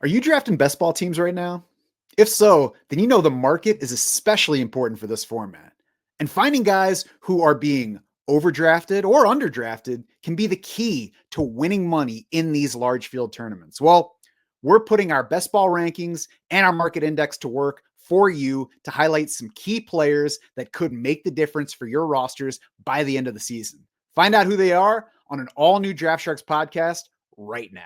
Are you drafting best ball teams right now? If so, then you know the market is especially important for this format. And finding guys who are being overdrafted or underdrafted can be the key to winning money in these large field tournaments. Well, we're putting our best ball rankings and our market index to work for you to highlight some key players that could make the difference for your rosters by the end of the season. Find out who they are on an all new Draft Sharks podcast right now.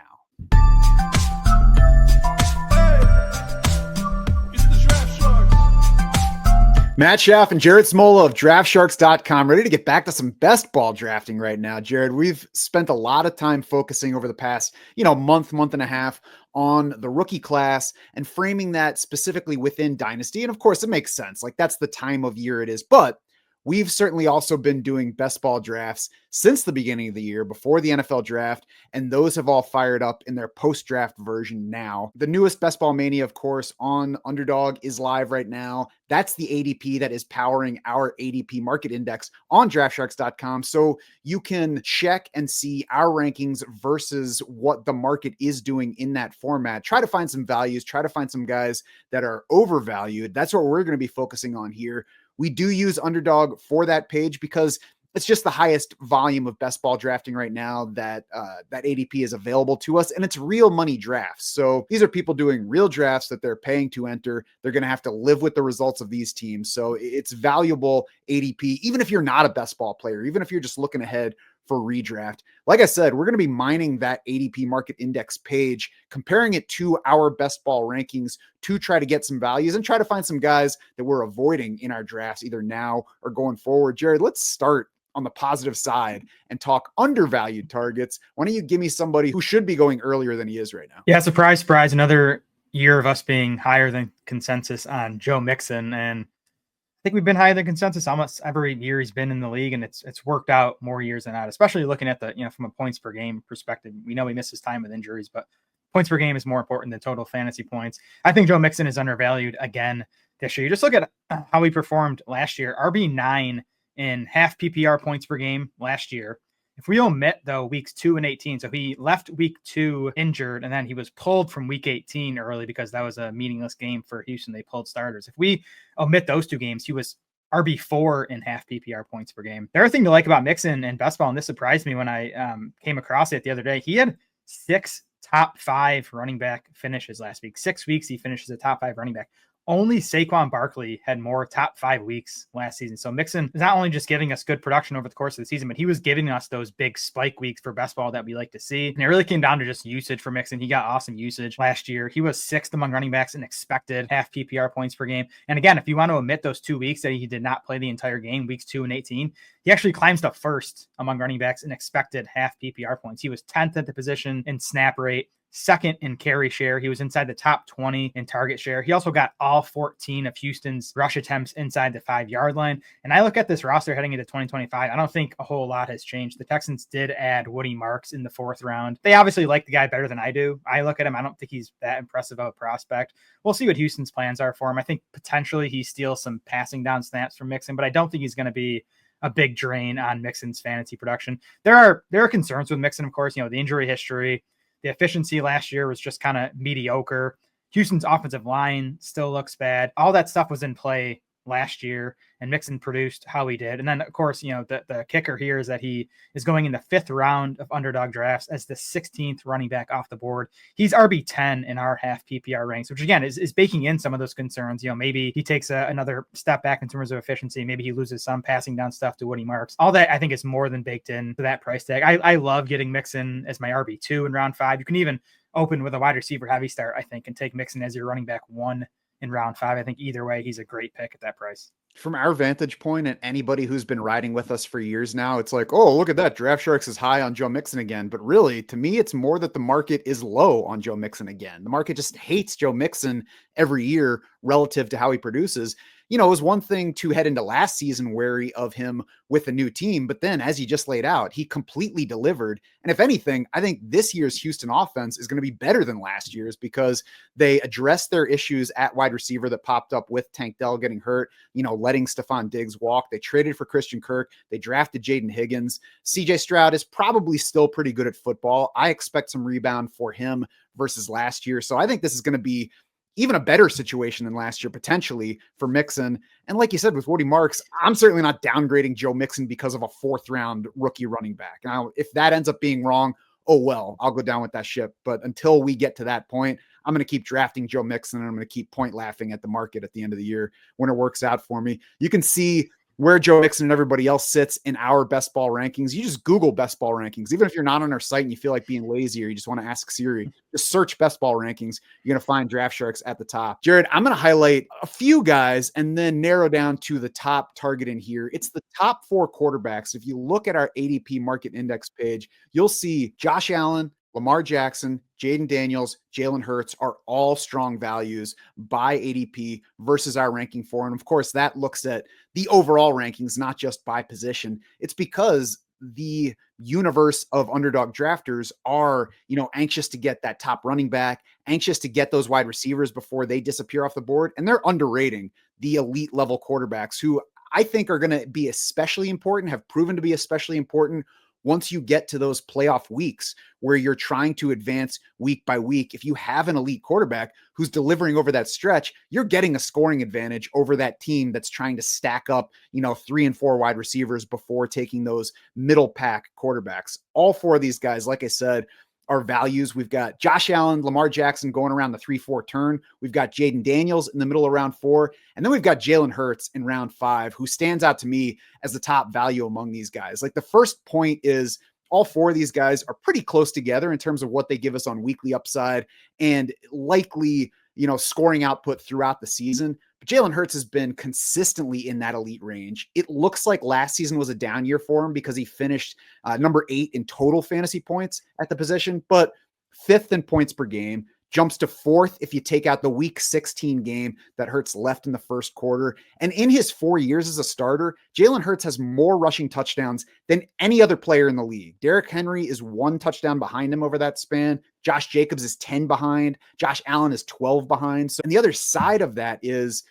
Matt Schaff and Jared Smola of DraftSharks.com ready to get back to some best ball drafting right now. Jared, we've spent a lot of time focusing over the past, month and a half on the rookie class and framing that specifically within Dynasty. And of course, it makes sense. Like that's the time of year it is. But we've certainly also been doing best ball drafts since the beginning of the year, before the NFL draft, and those have all fired up in their post-draft version now. The newest Best Ball Mania, of course, on Underdog is live right now. That's the ADP that is powering our ADP market index on DraftSharks.com. So you can check and see our rankings versus what the market is doing in that format. Try to find some values, try to find some guys that are overvalued. That's what we're going to be focusing on here. We do use Underdog for that page because it's just the highest volume of best ball drafting right now that ADP is available to us, and it's real money drafts. So these are people doing real drafts that they're paying to enter. They're going to have to live with the results of these teams. So it's valuable ADP, even if you're not a best ball player, even if you're just looking ahead for redraft. Like I said, we're going to be mining that ADP market index page, comparing it to our best ball rankings to try to get some values and try to find some guys that we're avoiding in our drafts, either now or going forward. Jared, let's start on the positive side and talk undervalued targets. Why don't you give me somebody who should be going earlier than he is right now? Yeah, surprise, surprise. Another year of us being higher than consensus on Joe Mixon. And I think we've been higher than consensus almost every year he's been in the league, and it's worked out more years than not, especially looking at the, from a points per game perspective. We know he misses time with injuries, but points per game is more important than total fantasy points. I think Joe Mixon is undervalued again this year. You just look at how he performed last year, RB9 in half PPR points per game last year. If we omit, though, weeks 2 and 18, so he left week 2 injured, and then he was pulled from week 18 early because that was a meaningless game for Houston. They pulled starters. If we omit those 2 games, he was RB4 in half PPR points per game. The other thing to like about Mixon and best ball, and this surprised me when I came across it the other day, he had 6 top 5 running back finishes last week. 6 weeks he finished as a top 5 running back. Only Saquon Barkley had more top 5 weeks last season. So Mixon is not only just giving us good production over the course of the season, but he was giving us those big spike weeks for best ball that we like to see. And it really came down to just usage for Mixon. He got awesome usage last year. He was 6th among running backs in expected half PPR points per game. And again, if you want to omit those 2 weeks that he did not play the entire game, weeks 2 and 18, he actually climbs to 1st among running backs in expected half PPR points. He was 10th at the position in snap rate, 2nd in carry share. He was inside the top 20 in target share. He also got all 14 of Houston's rush attempts inside the 5-yard line. And I look at this roster heading into 2025. I don't think a whole lot has changed. The Texans did add Woody Marks in the 4th round. They obviously like the guy better than I do. I look at him. I don't think he's that impressive of a prospect. We'll see what Houston's plans are for him. I think potentially he steals some passing down snaps from Mixon, but I don't think he's going to be a big drain on Mixon's fantasy production. There are concerns with Mixon, of course, the injury history. The efficiency last year was just kind of mediocre. Houston's offensive line still looks bad. All that stuff was in play last year, and Mixon produced how he did. And then, of course, the kicker here is that he is going in the 5th round of underdog drafts as the 16th running back off the board. He's RB10 in our half PPR ranks, which again is baking in some of those concerns. Maybe he takes another step back in terms of efficiency. Maybe he loses some passing down stuff to Woody Marks. All that I think is more than baked in to that price tag. I love getting Mixon as my RB2 in round 5. You can even open with a wide receiver heavy start, I think, and take Mixon as your running back 1 in round 5. I think either way, he's a great pick at that price. From our vantage point, and anybody who's been riding with us for years now, it's like, oh, look at that. Draft Sharks is high on Joe Mixon again. But really, to me, it's more that the market is low on Joe Mixon again. The market just hates Joe Mixon every year relative to how he produces. it was one thing to head into last season wary of him with a new team, but then as he just laid out, he completely delivered. And if anything, I think this year's Houston offense is going to be better than last year's because they addressed their issues at wide receiver that popped up with Tank Dell getting hurt, letting Stephon Diggs walk. They traded for Christian Kirk. They drafted Jaden Higgins. CJ Stroud is probably still pretty good at football. I expect some rebound for him versus last year. So I think this is going to be even a better situation than last year, potentially, for Mixon. And like you said, with Woody Marks, I'm certainly not downgrading Joe Mixon because of a 4th-round rookie running back. Now, if that ends up being wrong, oh well, I'll go down with that ship. But until we get to that point, I'm going to keep drafting Joe Mixon, and I'm going to keep point laughing at the market at the end of the year when it works out for me. You can see where Joe Mixon and everybody else sits in our best ball rankings. You just Google best ball rankings. Even if you're not on our site and you feel like being lazy or you just want to ask Siri, just search best ball rankings. You're going to find Draft Sharks at the top. Jared, I'm going to highlight a few guys and then narrow down to the top target in here. It's the top 4 quarterbacks. If you look at our ADP market index page, you'll see Josh Allen, Lamar Jackson, Jaden Daniels, Jalen Hurts are all strong values by ADP versus our ranking 4. And of course, that looks at the overall rankings, not just by position. It's because the universe of underdog drafters are, anxious to get that top running back, anxious to get those wide receivers before they disappear off the board. And they're underrating the elite level quarterbacks who I think are going to be especially important, have proven to be especially important once you get to those playoff weeks where you're trying to advance week by week. If you have an elite quarterback who's delivering over that stretch, you're getting a scoring advantage over that team that's trying to stack up, 3 and 4 wide receivers before taking those middle pack quarterbacks. All 4 of these guys, like I said, are values. We've got Josh Allen, Lamar Jackson going around the 3-4 turn. We've got Jaden Daniels in the middle of round 4. And then we've got Jalen Hurts in round 5, who stands out to me as the top value among these guys. Like the first point is all 4 of these guys are pretty close together in terms of what they give us on weekly upside and likely, scoring output throughout the season. But Jalen Hurts has been consistently in that elite range. It looks like last season was a down year for him because he finished number 8 in total fantasy points at the position, but 5th in points per game, jumps to 4th if you take out the week 16 game that Hurts left in the first quarter. And in his 4 years as a starter, Jalen Hurts has more rushing touchdowns than any other player in the league. Derrick Henry is 1 touchdown behind him over that span. Josh Jacobs is 10 behind. Josh Allen is 12 behind. So, and the other side of that is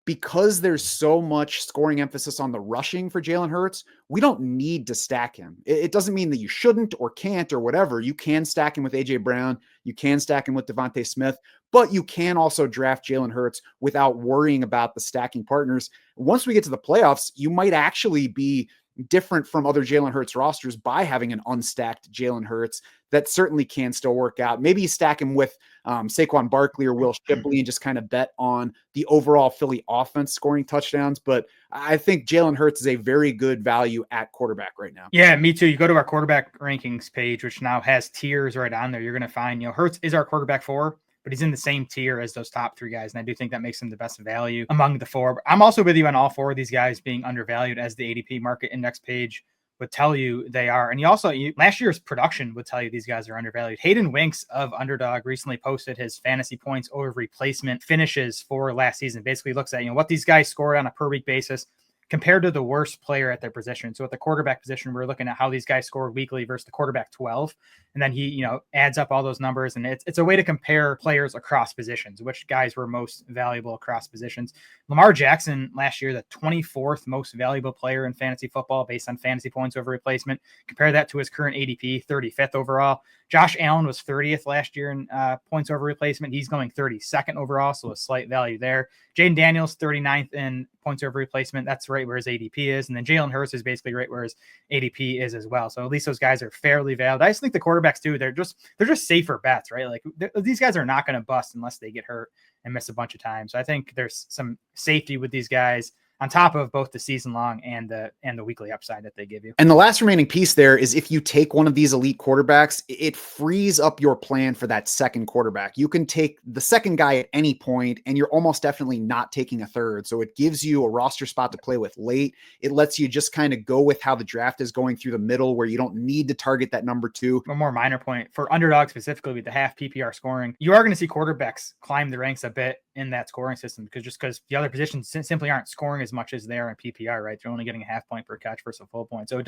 because there's so much scoring emphasis on the rushing for Jalen Hurts, we don't need to stack him. It doesn't mean that you shouldn't or can't or whatever. You can stack him with A.J. Brown. You can stack him with Devontae Smith, but you can also draft Jalen Hurts without worrying about the stacking partners. Once we get to the playoffs, you might actually be different from other Jalen Hurts rosters by having an unstacked Jalen Hurts. That certainly can still work out. Maybe you stack him with Saquon Barkley or Will Shipley and just kind of bet on the overall Philly offense scoring touchdowns. But I think Jalen Hurts is a very good value at quarterback right now. Yeah, me too. You go to our quarterback rankings page, which now has tiers right on there. You're going to find, Hurts is our quarterback 4, but he's in the same tier as those top 3 guys. And I do think that makes him the best value among the 4. I'm also with you on all 4 of these guys being undervalued, as the ADP market index page would tell you they are. And last year's production would tell you these guys are undervalued. Hayden Winks of Underdog recently posted his fantasy points over replacement finishes for last season. Basically looks at, what these guys scored on a per week basis compared to the worst player at their position. So at the quarterback position, we're looking at how these guys scored weekly versus the quarterback 12. And then he, adds up all those numbers. And it's a way to compare players across positions, which guys were most valuable across positions. Lamar Jackson last year, the 24th most valuable player in fantasy football based on fantasy points over replacement. Compare that to his current ADP, 35th overall. Josh Allen was 30th last year in points over replacement. He's going 32nd overall, so a slight value there. Jaden Daniels, 39th in points over replacement. That's right where his ADP is. And then Jalen Hurts is basically right where his ADP is as well. So at least those guys are fairly valued. I just think the quarterbacks too, they're just safer bets, right? Like these guys are not going to bust unless they get hurt and miss a bunch of times. So I think there's some safety with these guys. on top of both the season long and the weekly upside that they give you. And the last remaining piece there is if you take one of these elite quarterbacks, it frees up your plan for that second quarterback. You can take the second guy at any point, and you're almost definitely not taking a third. So it gives you a roster spot to play with late. It lets you just kind of go with how the draft is going through the middle, where you don't need to target that number 2. A more minor point for underdog specifically with the half PPR scoring, you are going to see quarterbacks climb the ranks a bit in that scoring system because the other positions simply aren't scoring as much as they are in PPR, right? They're only getting a half point per catch versus a full point. So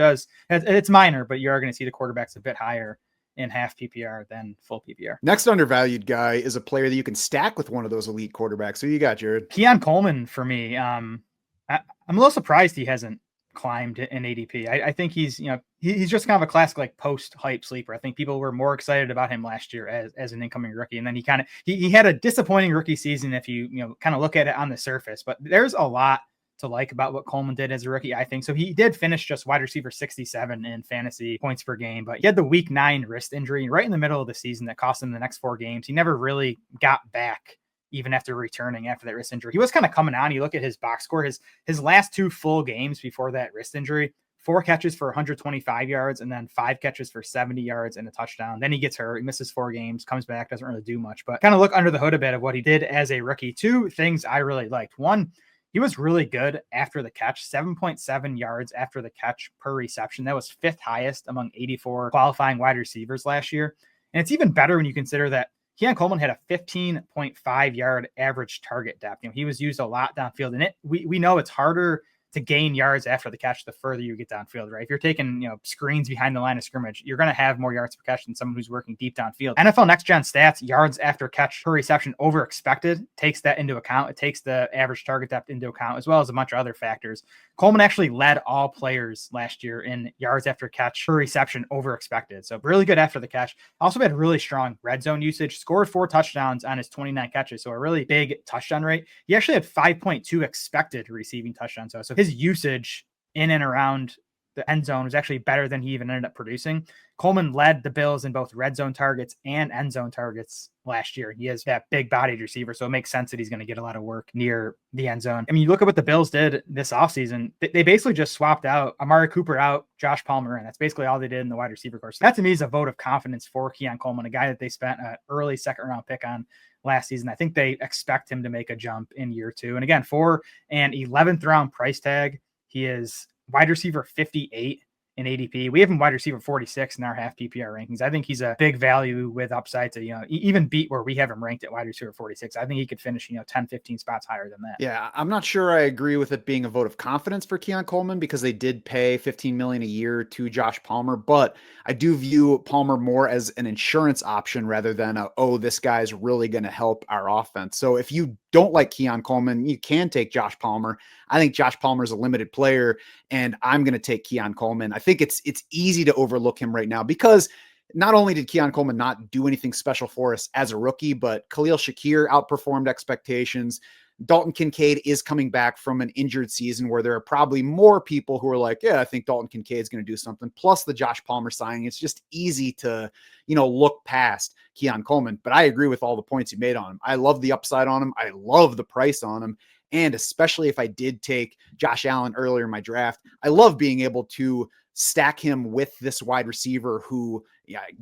it's minor, but you are going to see the quarterbacks a bit higher in half PPR than full PPR. Next undervalued guy is a player that you can stack with one of those elite quarterbacks. Who you got, Jared? Keon Coleman for me. I'm a little surprised he hasn't climbed in ADP. I think he's just kind of a classic like post hype sleeper. I think people were more excited about him last year as an incoming rookie, and then he had a disappointing rookie season if you kind of look at it on the surface. But there's a lot to like about what Coleman did as a rookie, I think. So he did finish just wide receiver 67 in fantasy points per game, but he had the week 9 wrist injury right in the middle of the season that cost him the next 4 games. He never really got back even after returning after that wrist injury. He was kind of coming on. You look at his box score, his last 2 full games before that wrist injury, 4 catches for 125 yards and then 5 catches for 70 yards and a touchdown. Then he gets hurt. He misses 4 games, comes back, doesn't really do much, but kind of look under the hood a bit of what he did as a rookie. 2 things I really liked. One, he was really good after the catch, 7.7 yards after the catch per reception. That was 5th highest among 84 qualifying wide receivers last year. And it's even better when you consider that Keon Coleman had a 15.5 yard average target depth. He was used a lot downfield, and we know it's harder to gain yards after the catch the further you get downfield, right? If you're taking screens behind the line of scrimmage, you're going to have more yards per catch than someone who's working deep downfield. NFL Next Gen stats, yards after catch per reception over expected, takes that into account. It takes the average target depth into account, as well as a bunch of other factors. Coleman actually led all players last year in yards after catch per reception over expected. So really good after the catch. Also had really strong red zone usage, scored 4 touchdowns on his 29 catches. So a really big touchdown rate. He actually had 5.2 expected receiving touchdowns. So his usage in and around the end zone was actually better than he even ended up producing. Coleman led the Bills in both red zone targets and end zone targets last year. He has that big bodied receiver, so it makes sense that he's going to get a lot of work near the end zone. I mean, you look at what the Bills did this offseason. They basically just swapped out Amari Cooper out, Josh Palmer, and that's basically all they did in the wide receiver course. That to me is a vote of confidence for Keon Coleman, a guy that they spent an early 2nd round pick on last season. I think they expect him to make a jump in year 2. And again, for an 11th round price tag, he is wide receiver 58 in ADP. We have him wide receiver 46 in our half PPR rankings. I think he's a big value with upside to, even beat where we have him ranked at wide receiver 46. I think he could finish, 10, 15 spots higher than that. Yeah, I'm not sure I agree with it being a vote of confidence for Keon Coleman because they did pay $15 million a year to Josh Palmer, but I do view Palmer more as an insurance option rather than this guy's really going to help our offense. So if you don't like Keon Coleman, you can take Josh Palmer. I think Josh Palmer is a limited player, and I'm going to take Keon Coleman. I think it's easy to overlook him right now because not only did Keon Coleman not do anything special for us as a rookie, but Khalil Shakir outperformed expectations. Dalton Kincaid is coming back from an injured season where there are probably more people who are like, yeah, I think Dalton Kincaid is going to do something. Plus the Josh Palmer signing. It's just easy to, look past Keon Coleman. But I agree with all the points you made on him. I love the upside on him. I love the price on him. And especially if I did take Josh Allen earlier in my draft, I love being able to stack him with this wide receiver who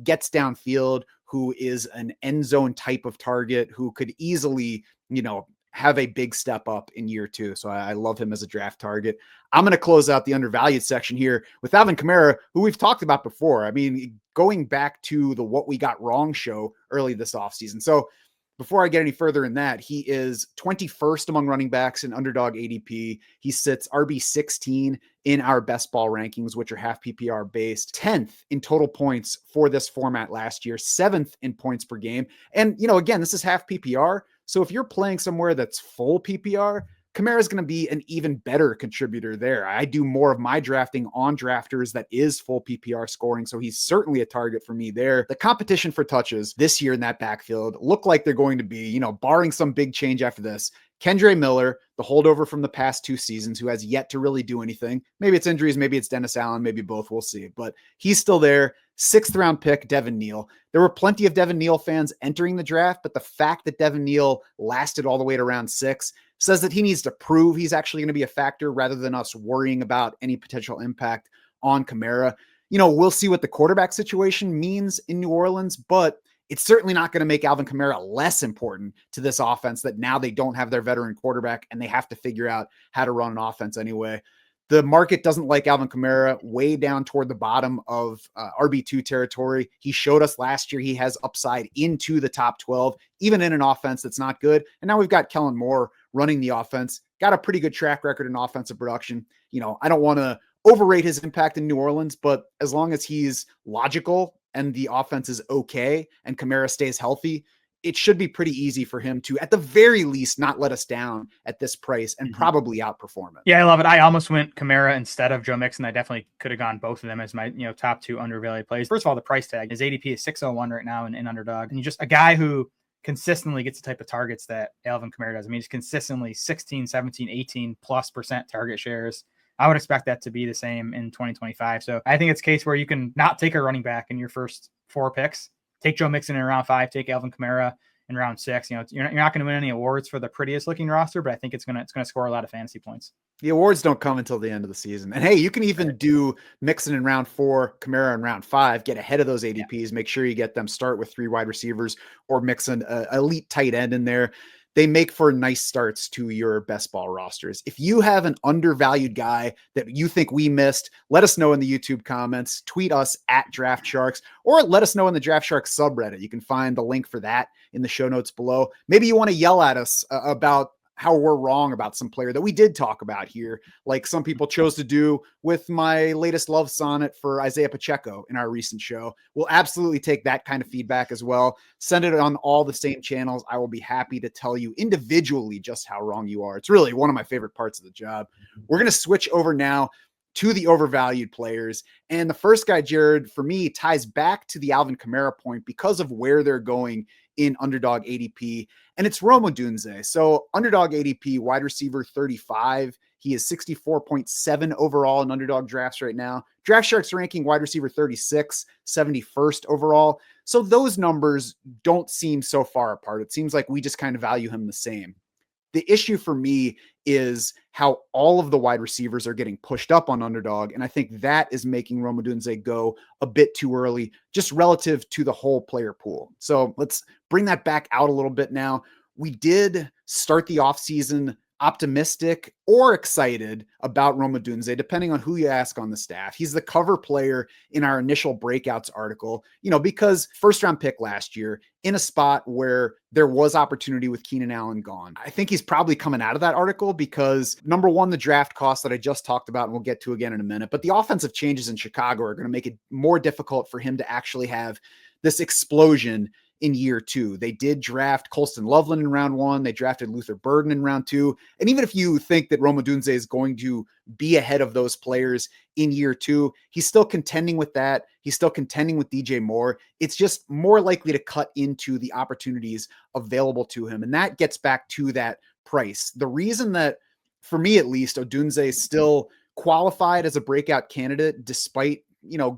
gets downfield, who is an end zone type of target, who could easily, have a big step up in year 2. So I love him as a draft target. I'm going to close out the undervalued section here with Alvin Kamara, who we've talked about before. I mean, going back to the What We Got Wrong show early this offseason. So before I get any further in that, he is 21st among running backs in Underdog ADP. He sits RB 16 in our best ball rankings, which are half PPR based, 10th in total points for this format last year, 7th in points per game. And, again, this is half PPR. So if you're playing somewhere that's full PPR, Kamara is going to be an even better contributor there. I do more of my drafting on drafters that is full PPR scoring, so he's certainly a target for me there. The competition for touches this year in that backfield look like they're going to be, barring some big change after this, Kendre Miller, the holdover from the past 2 seasons, who has yet to really do anything. Maybe it's injuries, maybe it's Dennis Allen, maybe both, we'll see. But he's still there. 6th round pick, Devin Neal. There were plenty of Devin Neal fans entering the draft, but the fact that Devin Neal lasted all the way to round 6 says that he needs to prove he's actually going to be a factor rather than us worrying about any potential impact on Kamara. We'll see what the quarterback situation means in New Orleans, but it's certainly not going to make Alvin Kamara less important to this offense that now they don't have their veteran quarterback and they have to figure out how to run an offense anyway. The market doesn't like Alvin Kamara way down toward the bottom of RB2 territory. He showed us last year he has upside into the top 12, even in an offense that's not good. And now we've got Kellen Moore running the offense, got a pretty good track record in offensive production. I don't want to overrate his impact in New Orleans, but as long as he's logical and the offense is okay and Kamara stays healthy, it should be pretty easy for him to, at the very least, not let us down at this price and probably outperform it. Yeah, I love it. I almost went Kamara instead of Joe Mixon. I definitely could have gone both of them as my top two undervalued plays. First of all, the price tag, his ADP is 601 right now in Underdog. And you just a guy who consistently gets the type of targets that Alvin Kamara does. I mean, he's consistently 16, 17, 18+% target shares. I would expect that to be the same in 2025. So I think it's a case where you can not take a running back in your first 4 picks. Take Joe Mixon in round 5, take Alvin Kamara in round 6. You're not going to win any awards for the prettiest looking roster, but I think it's going to score a lot of fantasy points. The awards don't come until the end of the season. And hey, you can even do Mixon in round 4, Kamara in round 5, get ahead of those ADPs, make sure you get them, start with 3 wide receivers or Mixon, elite tight end in there. They make for nice starts to your best ball rosters. If you have an undervalued guy that you think we missed, let us know in the YouTube comments, tweet us at Draft Sharks, or let us know in the Draft Sharks subreddit. You can find the link for that in the show notes below. Maybe you want to yell at us about how we're wrong about some player that we did talk about here, like some people chose to do with my latest love sonnet for Isaiah Pacheco in our recent show. We'll absolutely take that kind of feedback as well. Send it on all the same channels. I will be happy to tell you individually just how wrong you are. It's really one of my favorite parts of the job. We're going to switch over now to the overvalued players. And the first guy, Jared, for me, ties back to the Alvin Kamara point because of where they're going in Underdog ADP, and it's Odunze. So Underdog ADP, wide receiver 35. He is 64.7 overall in Underdog drafts right now. Draft Sharks ranking wide receiver 36, 71st overall. So those numbers don't seem so far apart. It seems like we just kind of value him the same. The issue for me is how all of the wide receivers are getting pushed up on Underdog, and I think that is making Odunze go a bit too early, just relative to the whole player pool. So let's bring that back out a little bit now. We did start the offseason optimistic or excited about Odunze, depending on who you ask on the staff. He's the cover player in our initial breakouts article, because first round pick last year in a spot where there was opportunity with Keenan Allen gone. I think he's probably coming out of that article because number one, the draft cost that I just talked about, and we'll get to again in a minute, but the offensive changes in Chicago are going to make it more difficult for him to actually have this explosion in year 2. They did draft Colston Loveland in round 1. They drafted Luther Burden in round 2. And even if you think that Odunze is going to be ahead of those players in year 2, he's still contending with that. He's still contending with DJ Moore. It's just more likely to cut into the opportunities available to him. And that gets back to that price. The reason that, for me at least, Odunze is still qualified as a breakout candidate, despite,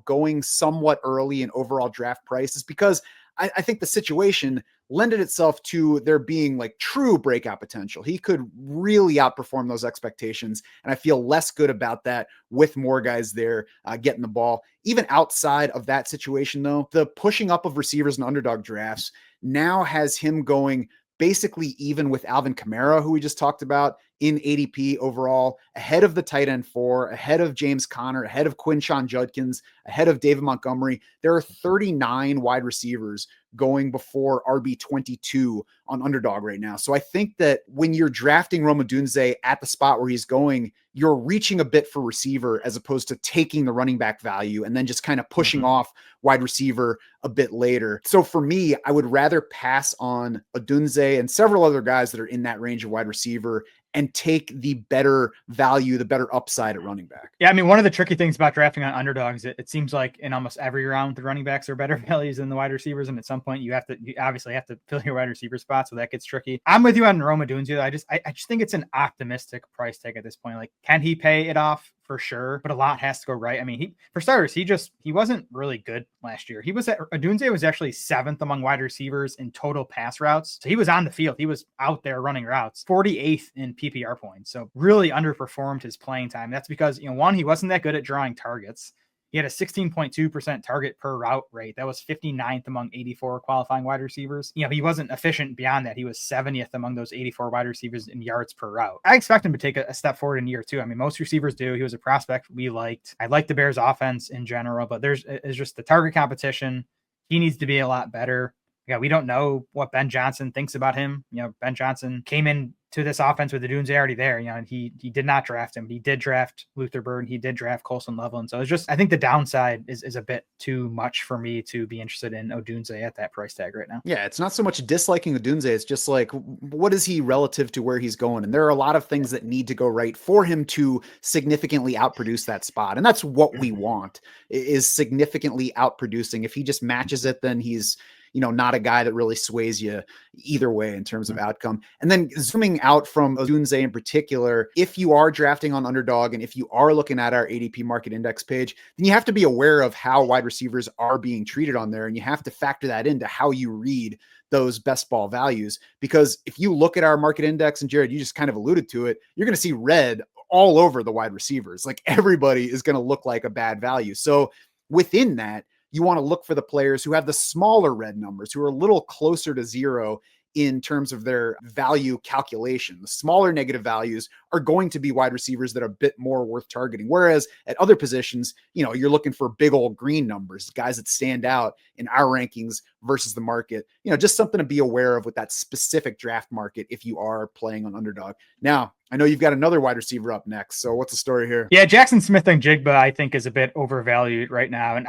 going somewhat early in overall draft price, is because I think the situation lended itself to there being like true breakout potential. He could really outperform those expectations. And I feel less good about that with more guys there getting the ball. Even outside of that situation, though, the pushing up of receivers in Underdog drafts now has him going basically even with Alvin Kamara, who we just talked about in ADP overall, ahead of the tight end 4, ahead of James Conner, ahead of Quinshon Judkins, ahead of David Montgomery. There are 39 wide receivers going before RB22 on Underdog right now. So I think that when you're drafting Odunze at the spot where he's going, you're reaching a bit for receiver as opposed to taking the running back value and then just kind of pushing off wide receiver a bit later. So for me, I would rather pass on Odunze and several other guys that are in that range of wide receiver and take the better value, the better upside at running back. Yeah, I mean, one of the tricky things about drafting on Underdogs, it seems like in almost every round, the running backs are better values than the wide receivers. And at some point, you obviously have to fill your wide receiver spot. So that gets tricky. I'm with you on Odunze. I just think it's an optimistic price tag at this point. Like, can he pay it off for sure, but a lot has to go right. I mean, for starters, he wasn't really good last year. Odunze was actually 7th among wide receivers in total pass routes. So he was on the field. He was out there running routes, 48th in PPR points. So really underperformed his playing time. That's because, one, he wasn't that good at drawing targets. He had a 16.2% target per route rate. That was 59th among 84 qualifying wide receivers. He wasn't efficient beyond that. He was 70th among those 84 wide receivers in yards per route. I expect him to take a step forward in year 2. I mean, most receivers do. He was a prospect we liked. I like the Bears offense in general, but it's just the target competition. He needs to be a lot better. Yeah, we don't know what Ben Johnson thinks about him. Ben Johnson came in to this offense with the Odunze already there, and he did not draft him. He did draft Luther Bird, and he did draft Colson Loveland. So it's just, I think the downside is a bit too much for me to be interested in Odunze at that price tag right now. Yeah, it's not so much disliking Odunze. It's just like, what is he relative to where he's going? And there are a lot of things that need to go right for him to significantly outproduce that spot. And that's what we want, is significantly outproducing. If he just matches it, then he's, not a guy that really sways you either way in terms of outcome. And then zooming out from Odunze in particular, if you are drafting on Underdog and if you are looking at our ADP market index page, then you have to be aware of how wide receivers are being treated on there. And you have to factor that into how you read those best ball values. Because if you look at our market index, and Jared, you just kind of alluded to it, you're going to see red all over the wide receivers. Like everybody is going to look like a bad value. So within that, you want to look for the players who have the smaller red numbers, who are a little closer to zero in terms of their value calculation. The smaller negative values are going to be wide receivers that are a bit more worth targeting. Whereas at other positions, you're looking for big old green numbers, guys that stand out in our rankings versus the market, just something to be aware of with that specific draft market if you are playing on Underdog. Now, I know you've got another wide receiver up next. So what's the story here? Yeah, Jaxon Smith-Njigba, I think, is a bit overvalued right now. And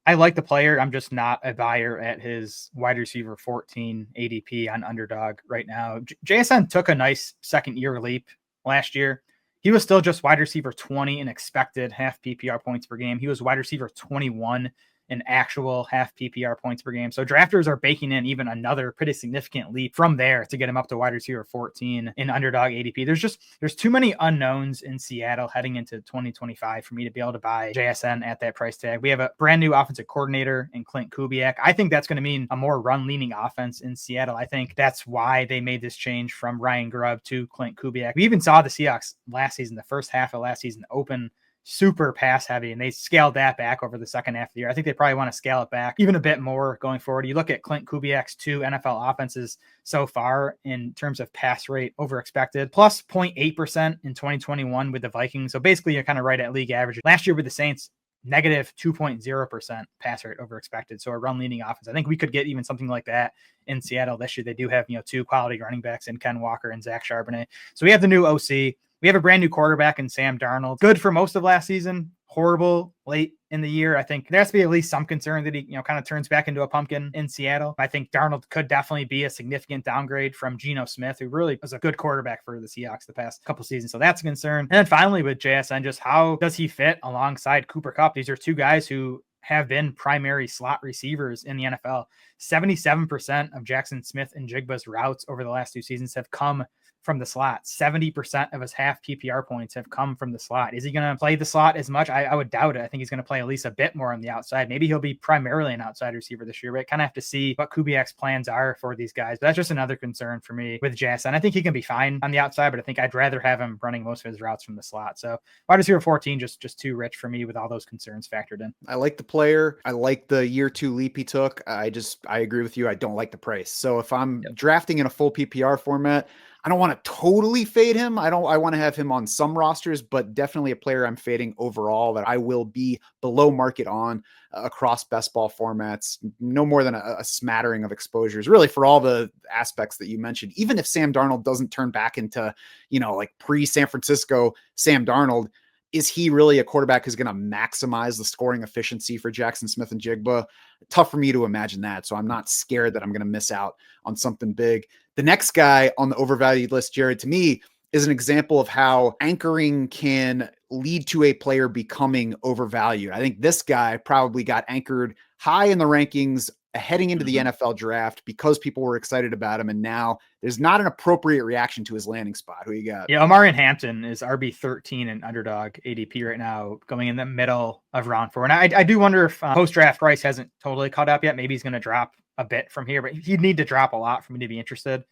I like the player. I'm just not a buyer at his wide receiver 14 ADP on Underdog right now. JSN took a nice second year leap last year. He was still just wide receiver 20 in expected half PPR points per game. He was wide receiver 21 in actual half PPR points per game. So drafters are baking in even another pretty significant leap from there to get him up to wide receiver 14 in Underdog ADP. There's too many unknowns in Seattle heading into 2025 for me to be able to buy JSN at that price tag. We have a brand new offensive coordinator in Clint Kubiak. I think that's going to mean a more run-leaning offense in Seattle. I think that's why they made this change from Ryan Grubb to Clint Kubiak. We even saw the Seahawks last season, the first half of last season, open super pass heavy, and they scaled that back over the second half of the year. I think they probably want to scale it back even a bit more going forward. You look at Clint Kubiak's 2 NFL offenses so far in terms of pass rate over expected, plus 0.8% in 2021 with the Vikings. So basically you're kind of right at league average. Last year with the Saints, negative 2.0% pass rate over expected. So a run leaning offense. I think we could get even something like that in Seattle this year. They do have, 2 quality running backs in Ken Walker and Zach Charbonnet. So we have the new OC. We have a brand new quarterback in Sam Darnold. Good for most of last season. Horrible late in the year. I think there has to be at least some concern that he, kind of turns back into a pumpkin in Seattle. I think Darnold could definitely be a significant downgrade from Geno Smith, who really was a good quarterback for the Seahawks the past couple seasons. So that's a concern. And then finally with JSN, just how does he fit alongside Cooper Kupp? These are 2 guys who have been primary slot receivers in the NFL. 77% of Jaxon Smith-Njigba's routes over the last 2 seasons have come from the slot. 70% of his half PPR points have come from the slot. Is he going to play the slot as much? I would doubt it. I think he's going to play at least a bit more on the outside. Maybe he'll be primarily an outside receiver this year, but kind of have to see what Kubiak's plans are for these guys. But that's just another concern for me with JSN. I think he can be fine on the outside, but I think I'd rather have him running most of his routes from the slot. So wide receiver 14, just too rich for me with all those concerns factored in. I like the player. I like the year 2 leap he took. I agree with you. I don't like the price. So if I'm drafting in a full PPR format, I don't want to totally fade him. I want to have him on some rosters, but definitely a player I'm fading overall that I will be below market on across best ball formats, no more than a smattering of exposures, really, for all the aspects that you mentioned. Even if Sam Darnold doesn't turn back into, like pre-San Francisco Sam Darnold, is he really a quarterback who's going to maximize the scoring efficiency for Jaxon Smith-Njigba? Tough for me to imagine that. So I'm not scared that I'm going to miss out on something big. The next guy on the overvalued list, Jared, to me, is an example of how anchoring can lead to a player becoming overvalued. I think this guy probably got anchored high in the rankings heading into the NFL draft because people were excited about him. And now there's not an appropriate reaction to his landing spot. Who you got? Yeah, Omarion Hampton is RB13 in Underdog ADP right now, going in the middle of round 4. And I do wonder if post-draft price hasn't totally caught up yet. Maybe he's going to drop a bit from here, but he'd need to drop a lot for me to be interested.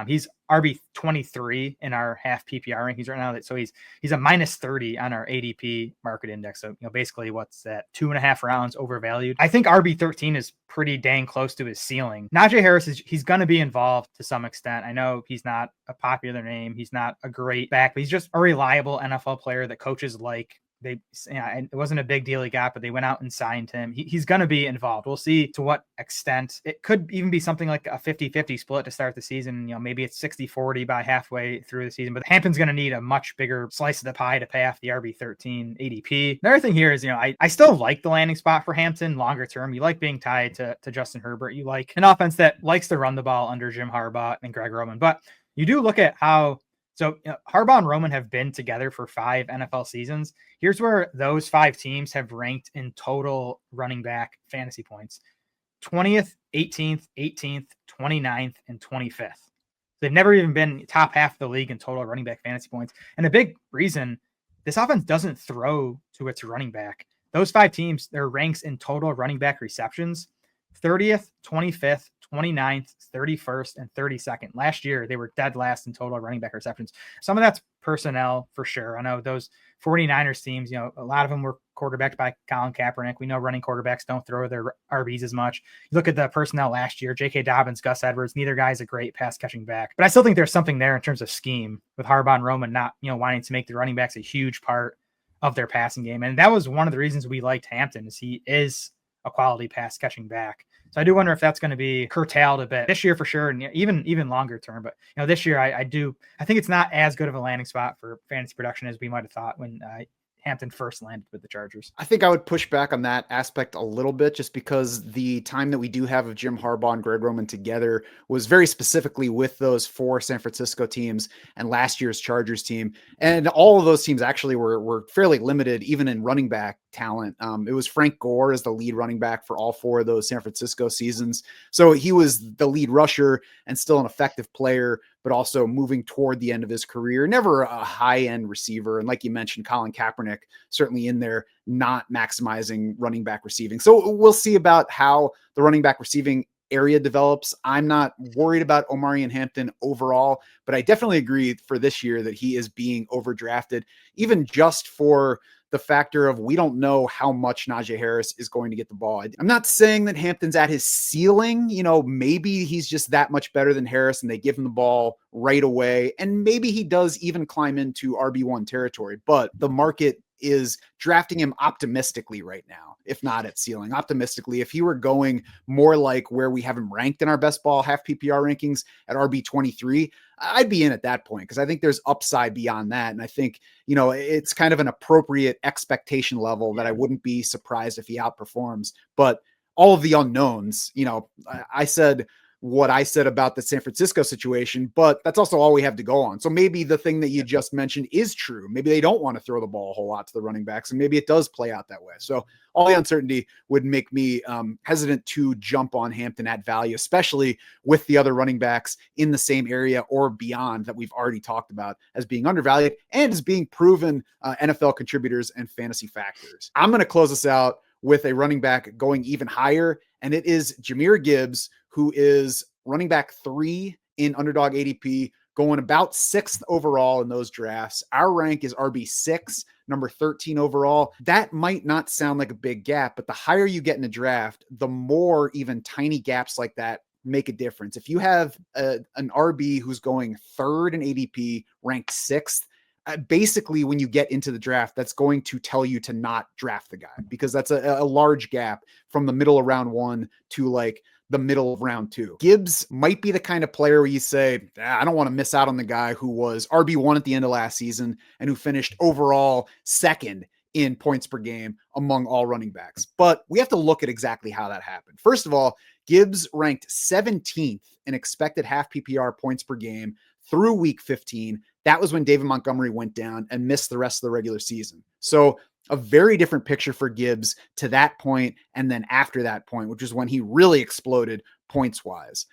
He's RB23 in our half PPR rankings right now. So he's a minus 30 on our ADP market index. So, basically what's that? 2.5 rounds overvalued. I think RB13 is pretty dang close to his ceiling. Najee Harris he's going to be involved to some extent. I know he's not a popular name. He's not a great back, but he's just a reliable NFL player that coaches like. It wasn't a big deal he got, but they went out and signed him. He's going to be involved. We'll see to what extent. It could even be something like a 50-50 split to start the season. Maybe it's 60-40 by halfway through the season, but Hampton's going to need a much bigger slice of the pie to pay off the RB13 ADP. Another thing here is, I still like the landing spot for Hampton longer term. You like being tied to Justin Herbert. You like an offense that likes to run the ball under Jim Harbaugh and Greg Roman, but you do look at how Harbaugh and Roman have been together for 5 NFL seasons. Here's where those 5 teams have ranked in total running back fantasy points: 20th, 18th, 18th, 29th, and 25th. They've never even been top half of the league in total running back fantasy points. And a big reason, this offense doesn't throw to its running back. Those 5 teams, their ranks in total running back receptions: 30th, 25th, 29th, 31st, and 32nd. Last year, they were dead last in total running back receptions. Some of that's personnel for sure. I know those 49ers teams, a lot of them were quarterbacked by Colin Kaepernick. We know running quarterbacks don't throw their RBs as much. You look at the personnel last year: J.K. Dobbins, Gus Edwards. Neither guy's a great pass catching back. But I still think there's something there in terms of scheme with Harbaugh and Roman not, wanting to make the running backs a huge part of their passing game. And that was one of the reasons we liked Hampton, is he is a quality pass catching back. So I do wonder if that's going to be curtailed a bit this year for sure, and even longer term. But this year, I think it's not as good of a landing spot for fantasy production as we might have thought when Hampton first landed with the Chargers. I think I would push back on that aspect a little bit, just because the time that we do have of Jim Harbaugh and Greg Roman together was very specifically with those 4 San Francisco teams and last year's Chargers team. And all of those teams actually were fairly limited, even in running back talent. It was Frank Gore as the lead running back for all 4 of those San Francisco seasons. So he was the lead rusher and still an effective player, but also moving toward the end of his career, never a high-end receiver. And like you mentioned, Colin Kaepernick certainly in there, not maximizing running back receiving. So we'll see about how the running back receiving area develops. I'm not worried about Omarion Hampton overall, but I definitely agree for this year that he is being overdrafted, even just for the factor of we don't know how much Najee Harris is going to get the ball. I'm not saying that Hampton's at his ceiling. Maybe he's just that much better than Harris and they give him the ball right away. And maybe he does even climb into RB1 territory, but the market is drafting him optimistically right now, if not at ceiling. Optimistically, if he were going more like where we have him ranked in our best ball half PPR rankings at RB23, I'd be in at that point, because I think there's upside beyond that. And I think, it's kind of an appropriate expectation level that I wouldn't be surprised if he outperforms. But all of the unknowns, I said what I said about the San Francisco situation, but that's also all we have to go on. So maybe the thing that you just mentioned is true. Maybe they don't want to throw the ball a whole lot to the running backs, and maybe it does play out that way. So all the uncertainty would make me hesitant to jump on Hampton at value, especially with the other running backs in the same area or beyond that we've already talked about as being undervalued and as being proven NFL contributors and fantasy factors. I'm going to close this out with a running back going even higher, and it is Jahmyr Gibbs, who is running back 3 in Underdog ADP, going about 6th overall in those drafts. Our rank is RB6, number 13 overall. That might not sound like a big gap, but the higher you get in a draft, the more even tiny gaps like that make a difference. If you have an RB who's going 3rd in ADP, ranked 6th, basically when you get into the draft, that's going to tell you to not draft the guy, because that's a large gap from the middle of round 1 to like the middle of round 2. Gibbs might be the kind of player where you say, I don't want to miss out on the guy who was RB1 at the end of last season and who finished overall 2nd in points per game among all running backs. But we have to look at exactly how that happened. First of all, Gibbs ranked 17th in expected half PPR points per game through week 15. That was when David Montgomery went down and missed the rest of the regular season. So A very different picture for Gibbs to that point, and then after that point, which is when he really exploded points-wise.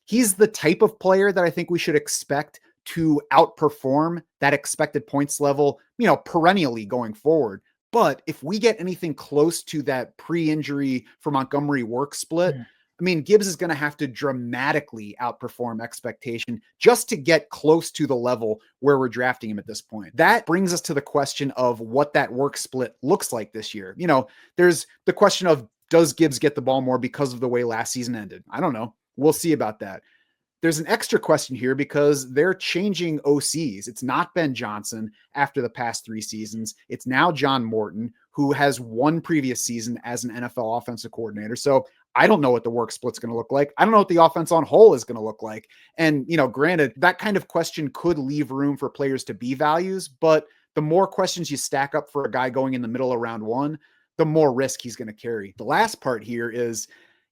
He's the type of player that I think we should expect to outperform that expected points level, perennially going forward. But if we get anything close to that pre-injury for Montgomery work split, Gibbs is going to have to dramatically outperform expectation just to get close to the level where we're drafting him at this point. That brings us to the question of what that work split looks like this year. There's the question of, does Gibbs get the ball more because of the way last season ended? I don't know. We'll see about that. There's an extra question here because they're changing OCs. It's not Ben Johnson after the past 3 seasons. It's now John Morton, who has one previous season as an NFL offensive coordinator. So I don't know what the work split's going to look like. I don't know what the offense on whole is going to look like. And, granted, that kind of question could leave room for players to be values, but the more questions you stack up for a guy going in the middle of round 1, the more risk he's going to carry. The last part here is,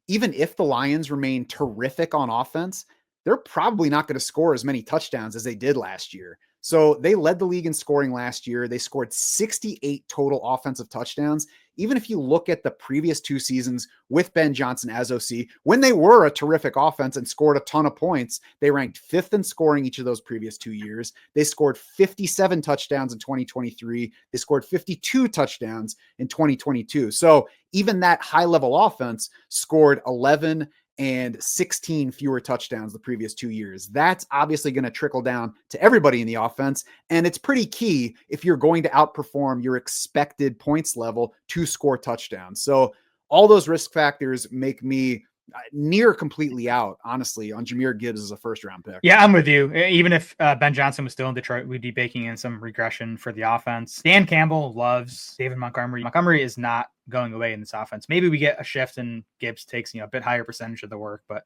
even if the Lions remain terrific on offense, they're probably not going to score as many touchdowns as they did last year. So they led the league in scoring last year. They scored 68 total offensive touchdowns. Even if you look at the previous 2 seasons with Ben Johnson as OC, when they were a terrific offense and scored a ton of points, they ranked 5th in scoring each of those previous 2 years. They scored 57 touchdowns in 2023. They scored 52 touchdowns in 2022. So even that high-level offense scored 11 and 16 fewer touchdowns the previous 2 years. That's obviously going to trickle down to everybody in the offense. And it's pretty key if you're going to outperform your expected points level to score touchdowns. So all those risk factors make me near completely out, honestly, on Jahmyr Gibbs as a first-round pick. Yeah, I'm with you. Even if Ben Johnson was still in Detroit, we'd be baking in some regression for the offense. Dan Campbell loves David Montgomery. Montgomery is not going away in this offense. Maybe we get a shift and Gibbs takes a bit higher percentage of the work, but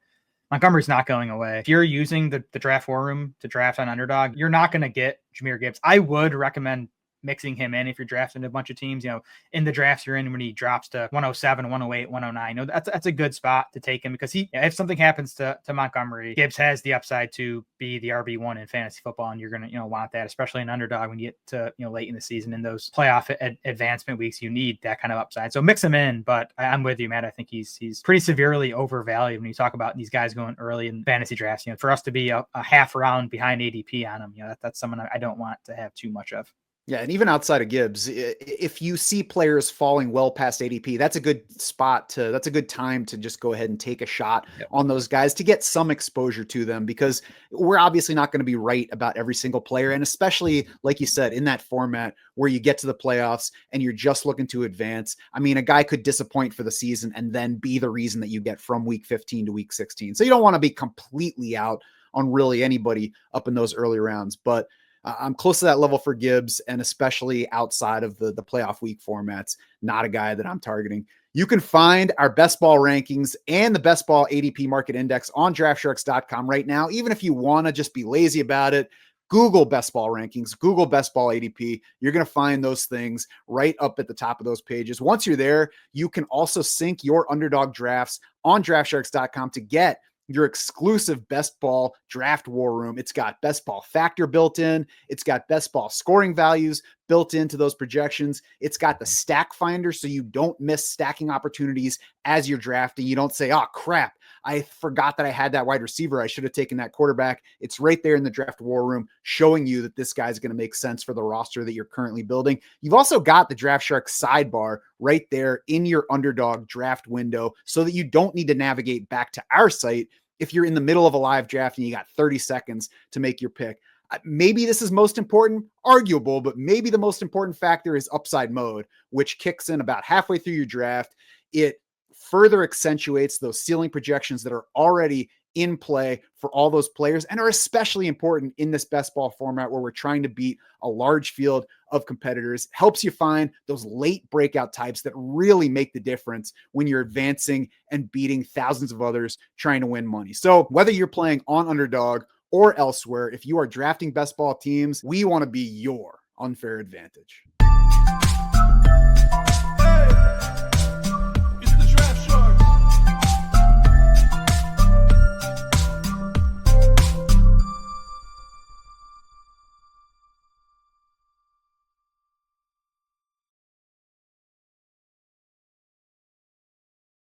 Montgomery's not going away. If you're using the draft war room to draft on Underdog, you're not going to get Jahmyr Gibbs. I would recommend mixing him in if you're drafting a bunch of teams, in the drafts you're in when he drops to 107, 108, 109. That's a good spot to take him because if something happens to Montgomery, Gibbs has the upside to be the RB1 in fantasy football, and you're going to want that, especially in Underdog when you get to late in the season in those playoff advancement weeks. You need that kind of upside. So mix him in, but I'm with you, Matt. I think he's pretty severely overvalued when you talk about these guys going early in fantasy drafts. For us to be a half round behind ADP on him, that's someone I don't want to have too much of. Yeah, and even outside of Gibbs, if you see players falling well past ADP, that's a good time to just go ahead and take a shot on those guys to get some exposure to them, because we're obviously not going to be right about every single player. And especially, like you said, in that format where you get to the playoffs and you're just looking to advance. A guy could disappoint for the season and then be the reason that you get from week 15 to week 16. So you don't want to be completely out on really anybody up in those early rounds, but I'm close to that level for Gibbs, and especially outside of the playoff week formats, not a guy that I'm targeting. You can find our best ball rankings and the best ball ADP market index on draftsharks.com right now. Even if you want to just be lazy about it, Google best ball rankings, Google best ball ADP. You're going to find those things right up at the top of those pages. Once you're there, you can also sync your Underdog drafts on draftsharks.com to get your exclusive best ball draft war room. It's got best ball factor built in. It's got best ball scoring values built into those projections. It's got the stack finder so you don't miss stacking opportunities as you're drafting. You don't say, oh crap, I forgot that I had that wide receiver. I should have taken that quarterback. It's right there in the draft war room showing you that this guy's going to make sense for the roster that you're currently building. You've also got the Draft Sharks sidebar right there in your Underdog draft window so that you don't need to navigate back to our site if you're in the middle of a live draft and you got 30 seconds to make your pick. Maybe this is most important, arguable, but maybe the most important factor is upside mode, which kicks in about halfway through your draft. It further accentuates those ceiling projections that are already in play for all those players and are especially important in this best ball format where we're trying to beat a large field of competitors. Helps you find those late breakout types that really make the difference when you're advancing and beating thousands of others trying to win money. So whether you're playing on Underdog or elsewhere, if you are drafting best ball teams, we want to be your unfair advantage.